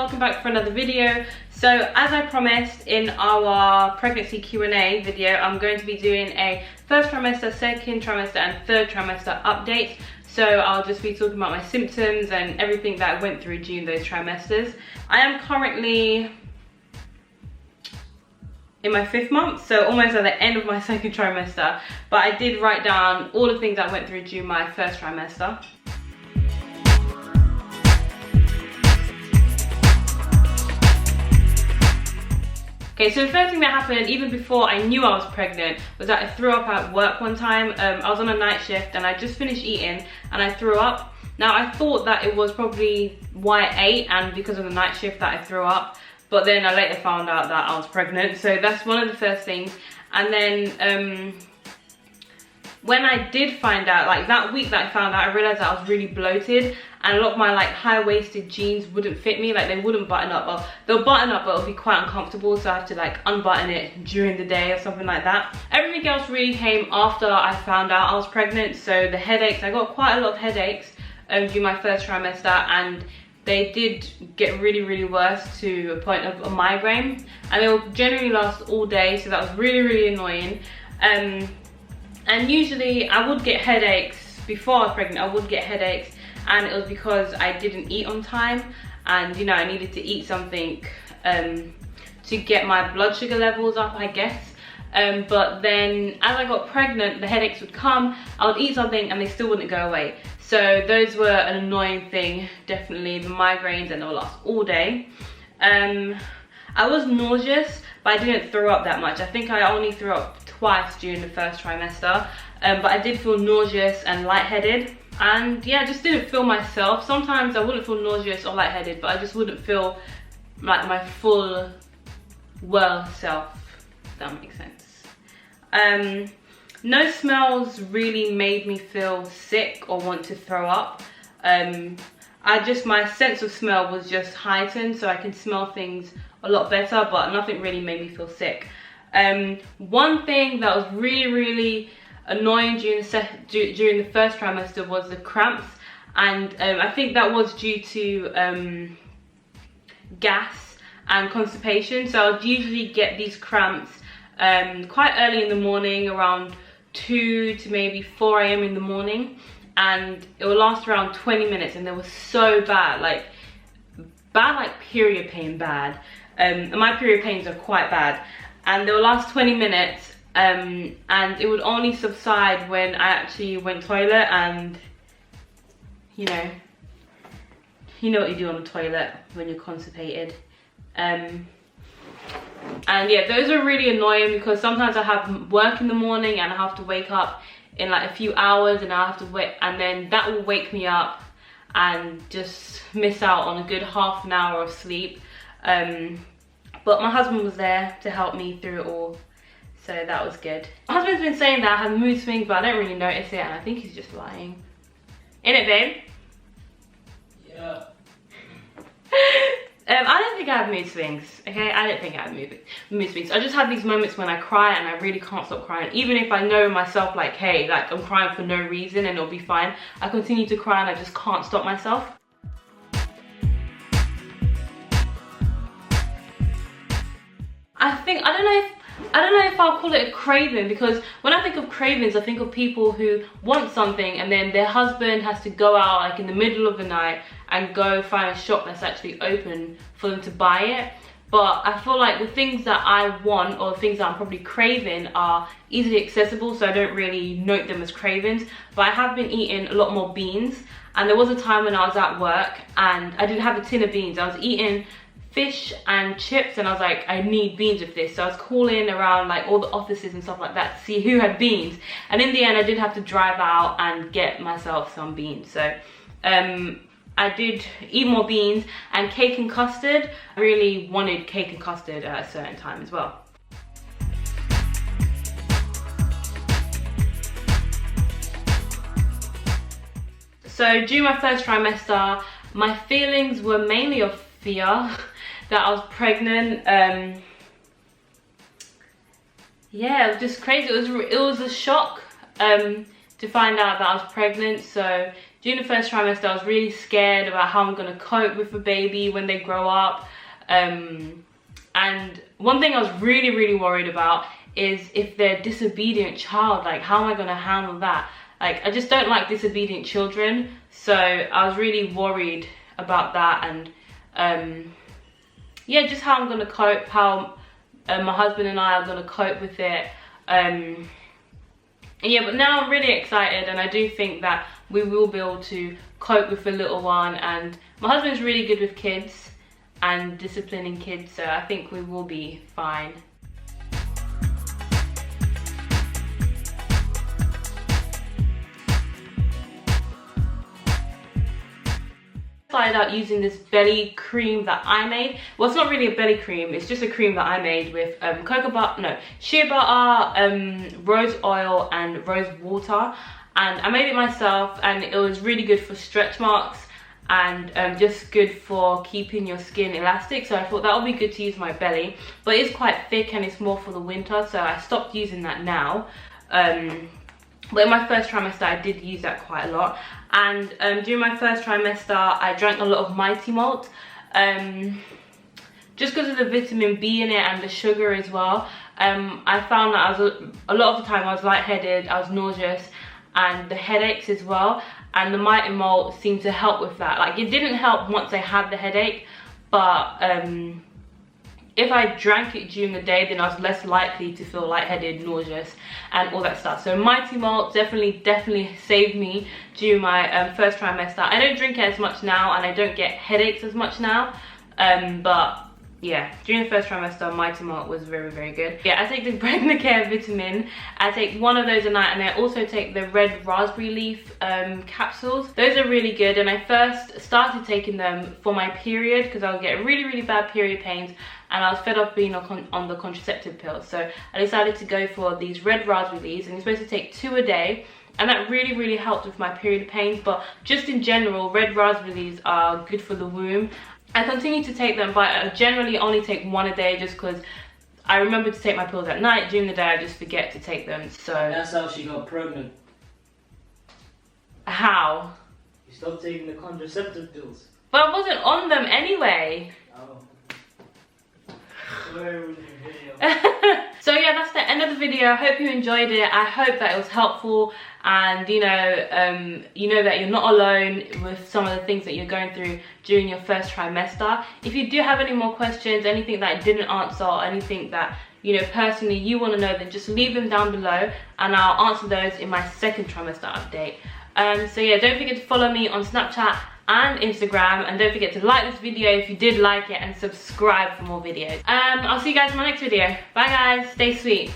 welcome back for another video. So as I promised in our pregnancy Q&A video, I'm going to be doing a first trimester, second trimester and third trimester update. So I'll just be talking about my symptoms and everything that I went through during those trimesters. I am currently in my 5th month, so almost at the end of my 2nd trimester, but I did write down all the things I went through during my 1st trimester. Okay, so the first thing that happened, even before I knew I was pregnant, was that I threw up at work one time. I was on a night shift and I just finished eating and I threw up. Now I thought that it was probably why I ate and because of the night shift that I threw up, but then I later found out that I was pregnant. So that's one of the first things. And then when I did find out, like that week that I found out, I realized that I was really bloated and a lot of my like high-waisted jeans wouldn't fit me, like they wouldn't button up. Well, they'll button up, but it'll be quite uncomfortable, so I have to like unbutton it during the day or something like that. Everything else really came after I found out I was pregnant. So the headaches, I got quite a lot of headaches during my 1st trimester, and they did get really worse to a point of a migraine, and they will generally last all day, so that was really annoying. And usually I would get headaches before I was pregnant. I would get headaches, and it was because I didn't eat on time, and you know, I needed to eat something to get my blood sugar levels up, I guess. But then as I got pregnant, the headaches would come, I would eat something and they still wouldn't go away. So those were an annoying thing, definitely, the migraines, and they'll last all day. I was nauseous, but I didn't throw up that much. I think I only threw up twice during the 1st trimester, but I did feel nauseous and lightheaded. And yeah, I just didn't feel myself. Sometimes I wouldn't feel nauseous or lightheaded, but I just wouldn't feel like my full well self, if that makes sense. No smells really made me feel sick or want to throw up. My sense of smell was just heightened, so I can smell things a lot better, but nothing really made me feel sick. One thing that was really annoying during the 1st trimester was the cramps, and I think that was due to gas and constipation. So I'd usually get these cramps quite early in the morning, around 2 to maybe 4 AM in the morning, and it will last around 20 minutes, and they were so bad like period pain bad. And my period pains are quite bad, and they will last 20 minutes. And it would only subside when I actually went toilet, and you know what you do on the toilet when you're constipated. And yeah, those are really annoying because sometimes I have work in the morning and I have to wake up in like a few hours, and I have to wait, and then that will wake me up and just miss out on a good half an hour of sleep. But my husband was there to help me through it all, so that was good. My husband's been saying that I have mood swings, but I don't really notice it, and I think he's just lying. Innit, babe? Yeah. I don't think I have mood swings, okay? I don't think I have mood swings. I just have these moments when I cry and I really can't stop crying. Even if I know myself, like, hey, like, I'm crying for no reason and it'll be fine, I continue to cry and I just can't stop myself. I don't know if I'll call it a craving, because when I think of cravings, I think of people who want something and then their husband has to go out like in the middle of the night and go find a shop that's actually open for them to buy it. But I feel like the things that I want, or the things that I'm probably craving, are easily accessible, so I don't really note them as cravings. But I have been eating a lot more beans, and there was a time when I was at work and I didn't have a tin of beans. I was eating fish and chips, and I was like, I need beans with this. So I was calling around like all the offices and stuff like that to see who had beans, and in the end I did have to drive out and get myself some beans. So I did eat more beans, and cake and custard. I really wanted cake and custard at a certain time as well. So during my 1st trimester, my feelings were mainly of fear that I was pregnant. Yeah, it was just crazy. It was a shock to find out that I was pregnant. So during the first trimester, I was really scared about how I'm gonna cope with the baby when they grow up. And one thing I was really worried about is if they're a disobedient child, like how am I gonna handle that? Like, I just don't like disobedient children, so I was really worried about that. And yeah, just how I'm gonna cope, how my husband and I are gonna cope with it. And yeah, but now I'm really excited, and I do think that we will be able to cope with the little one. And my husband's really good with kids and disciplining kids, so I think we will be fine. Started out using this belly cream that I made. Well, it's not really a belly cream, it's just a cream that I made with shea butter, rose oil and rose water, and I made it myself, and it was really good for stretch marks and just good for keeping your skin elastic. So I thought that would be good to use my belly, but it's quite thick and it's more for the winter, so I stopped using that now. But in my first trimester, I did use that quite a lot. And during my first trimester, I drank a lot of Mighty Malt. Just because of the vitamin B in it and the sugar as well. I found that a lot of the time I was lightheaded, I was nauseous, and the headaches as well. And the Mighty Malt seemed to help with that. Like, it didn't help once I had the headache, but if I drank it during the day, then I was less likely to feel lightheaded, nauseous, and all that stuff. So Mighty Malt definitely saved me during my first trimester. I don't drink it as much now, and I don't get headaches as much now. But yeah, during the first trimester, Mighty Malt was very good. Yeah, I take the Pregnant Care vitamin. I take one of those a night, and I also take the red raspberry leaf capsules. Those are really good, and I first started taking them for my period because I would get really bad period pains, and I was fed up being on the contraceptive pills. So I decided to go for these red raspberry leaves, and you're supposed to take 2 a day. And that really helped with my period pains. But just in general, red raspberry leaves are good for the womb. I continue to take them, but I generally only take 1 a day just because I remember to take my pills at night. During the day, I just forget to take them. So that's how she got pregnant. How? You stopped taking the contraceptive pills. But I wasn't on them anyway. Oh. Where was your video? So yeah, that's the end of the video. I hope you enjoyed it. I hope that it was helpful, and you know that you're not alone with some of the things that you're going through during your first trimester. If you do have any more questions, anything that I didn't answer, or anything that personally you want to know, then just leave them down below, and I'll answer those in my second trimester update. So yeah, don't forget to follow me on Snapchat and Instagram, and don't forget to like this video if you did like it, and subscribe for more videos. I'll see you guys in my next video. Bye guys, stay sweet.